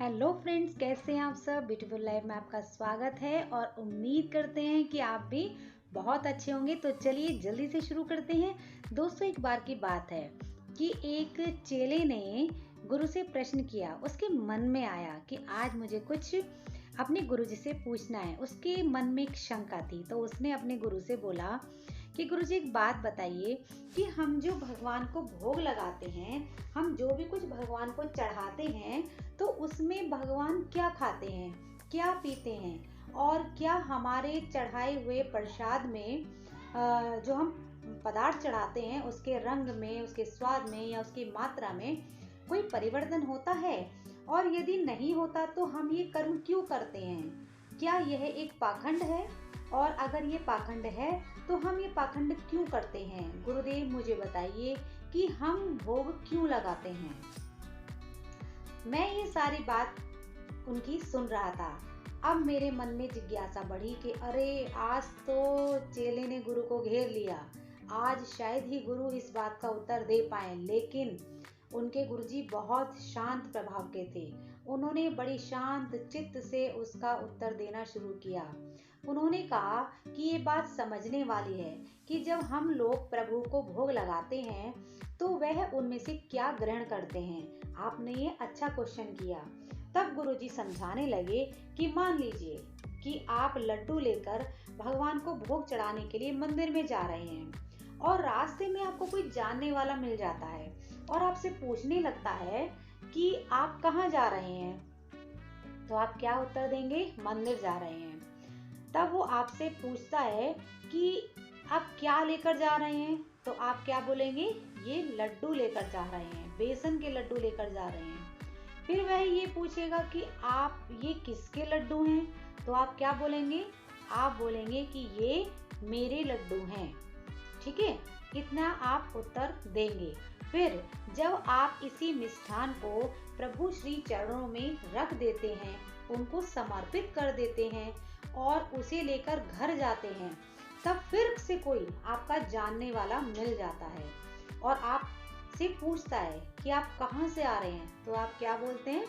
Hello friends, कैसे हैं आप सब। ब्यूटीफुल लाइफ में आपका स्वागत है और उम्मीद करते हैं कि आप भी बहुत अच्छे होंगे। तो चलिए जल्दी से शुरू करते हैं। दोस्तों, एक बार की बात है कि एक चेले ने गुरु से प्रश्न किया। उसके मन में आया कि आज मुझे कुछ अपने गुरुजी से पूछना है। उसके मन में एक शंका थी, तो उसने अपने गुरु से बोला कि गुरुजी, एक बात बताइए कि हम जो भगवान को भोग लगाते हैं, हम जो भी कुछ भगवान को चढ़ाते हैं, तो उसमें भगवान क्या खाते हैं, क्या पीते हैं, और क्या हमारे चढ़ाए हुए प्रसाद में जो हम पदार्थ चढ़ाते हैं उसके रंग में, उसके स्वाद में या उसकी मात्रा में कोई परिवर्तन होता है, और यदि नहीं होता तो हम ये कर्म क्यों करते हैं। क्या यह एक पाखंड है, और अगर ये पाखंड है तो हम ये पाखंड क्यों करते हैं। गुरुदेव, मुझे बताइए कि हम भोग क्यों लगाते हैं। मैं ये सारी बात उनकी सुन रहा था। अब मेरे मन में जिज्ञासा बढ़ी कि अरे, आज तो चेले ने गुरु को घेर लिया। आज शायद ही गुरु इस बात का उत्तर दे पाए। लेकिन उनके गुरुजी बहुत शांत प्रभाव के थे। उन्होंने बड़ी शांत चित्त से उसका उत्तर देना शुरू किया। उन्होंने कहा कि ये बात समझने वाली है कि जब हम लोग प्रभु को भोग लगाते हैं तो वह उनमें से क्या ग्रहण करते हैं। आपने ये अच्छा क्वेश्चन किया। तब गुरुजी समझाने लगे कि मान लीजिए कि आप लड्डू लेकर भगवान को भोग चढ़ाने के लिए मंदिर में जा रहे हैं, और रास्ते में आपको कोई जानने वाला मिल जाता है और आपसे पूछने लगता है कि आप कहाँ जा रहे हैं। तो आप क्या उत्तर देंगे? मंदिर जा रहे हैं। तब वो आपसे पूछता है कि आप क्या लेकर जा रहे हैं, तो आप क्या बोलेंगे? ये लड्डू लेकर जा रहे हैं, बेसन के लड्डू लेकर जा रहे हैं। फिर वह ये पूछेगा कि आप ये किसके लड्डू हैं, तो आप क्या बोलेंगे? आप बोलेंगे कि ये मेरे लड्डू हैं। ठीक है, इतना आप उत्तर देंगे। फिर जब आप इसी मिष्ठान को प्रभु श्री चरणों में रख देते हैं, उनको समर्पित कर देते हैं और उसे लेकर घर जाते हैं, तब फिर से कोई आपका जानने वाला मिल जाता है और आपसे पूछता है कि आप कहाँ से आ रहे हैं, तो आप क्या बोलते हैं?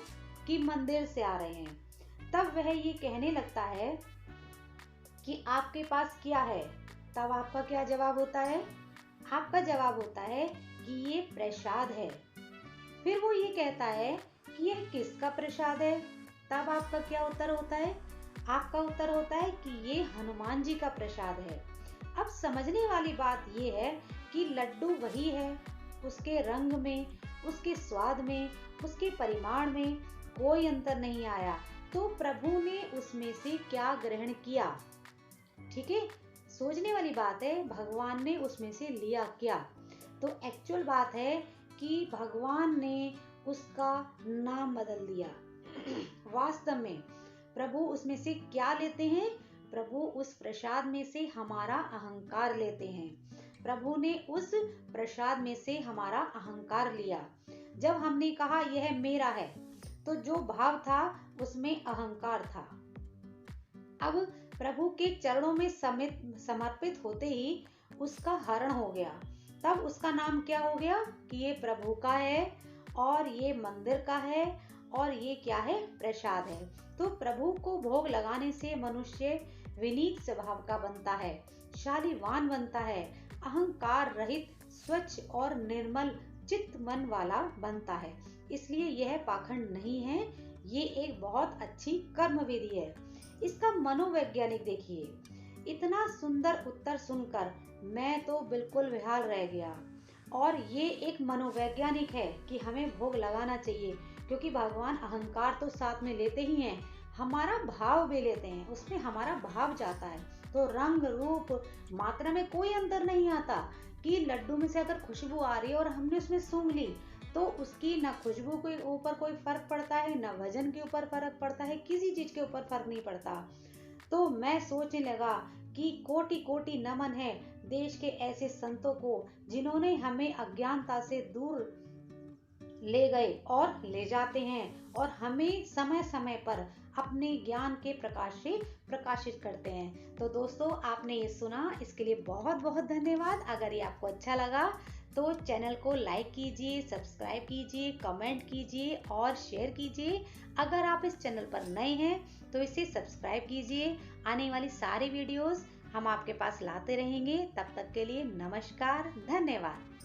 कि मंदिर से आ रहे हैं। तब वह ये कहने लगता है कि आपके पास क्या है। तब आपका क्या जवाब होता है? आपका जवाब होता है कि ये प्रसाद है। फिर वो ये कहता है कि यह किसका प्रसाद है। तब आपका क्या उत्तर होता है? आपका उत्तर होता है कि ये हनुमान जी का प्रसाद है। अब समझने वाली बात ये है कि लड्डू वही है, उसके रंग में, उसके स्वाद में, उसके परिमाण में कोई अंतर नहीं आया। तो प्रभु ने उसमें से क्या ग्रहण किया। ठीक है, सोचने वाली बात है, भगवान ने उसमें से लिया क्या। तो एक्चुअल बात है कि भगवान ने उसका नाम बदल दिया। वास्तव में प्रभु उसमें से क्या लेते हैं? प्रभु उस प्रसाद में से हमारा अहंकार लेते हैं। प्रभु ने उस प्रसाद में से हमारा अहंकार लिया। जब हमने कहा यह मेरा है, तो जो भाव था उसमें अहंकार था। अब प्रभु के चरणों में समर्पित होते ही उसका हरण हो गया। तब उसका नाम क्या हो गया कि ये प्रभु का है और ये मंदिर का है और ये क्या है? प्रसाद है। तो प्रभु को भोग लगाने से मनुष्य विनीत स्वभाव का बनता है, शालीवान बनता है, अहंकार रहित, स्वच्छ और निर्मल चित्त मन वाला बनता है। इसलिए यह पाखंड नहीं है, ये एक बहुत अच्छी कर्म विधि है। इसका मनोवैज्ञानिक देखिए। इतना सुंदर उत्तर सुनकर मैं तो बिल्कुल बेहाल रह गया। और ये एक मनोवैज्ञानिक है कि हमें भोग लगाना चाहिए, क्योंकि भगवान अहंकार तो साथ में लेते ही हैं, हमारा भाव भी लेते हैं, उसमें हमारा भाव जाता है। तो रंग रूप मात्रा में कोई अंतर नहीं आता कि लड्डू में से अगर खुशबू आ रही है और हमने उसमें सूंघ ली, तो उसकी ना खुशबू के ऊपर कोई फर्क पड़ता है, ना वजन के ऊपर फर्क पड़ता है, किसी चीज के ऊपर फर्क नहीं पड़ता। तो मैं सोचने लगा कि कोटि कोटि नमन है देश के ऐसे संतों को, जिन्होंने हमें अज्ञानता से दूर ले गए और ले जाते हैं और हमें समय समय पर अपने ज्ञान के प्रकाश से प्रकाशित करते हैं। तो दोस्तों, आपने ये सुना, इसके लिए बहुत बहुत धन्यवाद। अगर ये आपको अच्छा लगा तो चैनल को लाइक कीजिए, सब्सक्राइब कीजिए, कमेंट कीजिए और शेयर कीजिए। अगर आप इस चैनल पर नए हैं तो इसे सब्सक्राइब कीजिए। आने वाली सारी वीडियोस हम आपके पास लाते रहेंगे। तब तक के लिए नमस्कार, धन्यवाद।